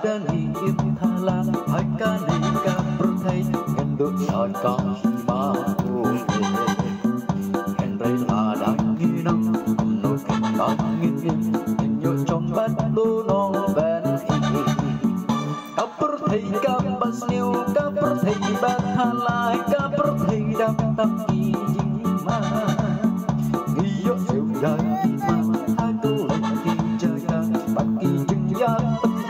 ni inthala aka ni ka perthai ngandut aka ma rai la dang ni nang no ka ngin nyo trong bát đô non bên ka perthai ka basniu ka perthai ban halai ka perthai dam tam ki ma yo siêu dài ma hai câu lời tin trời ca bắt kỳ chừng ya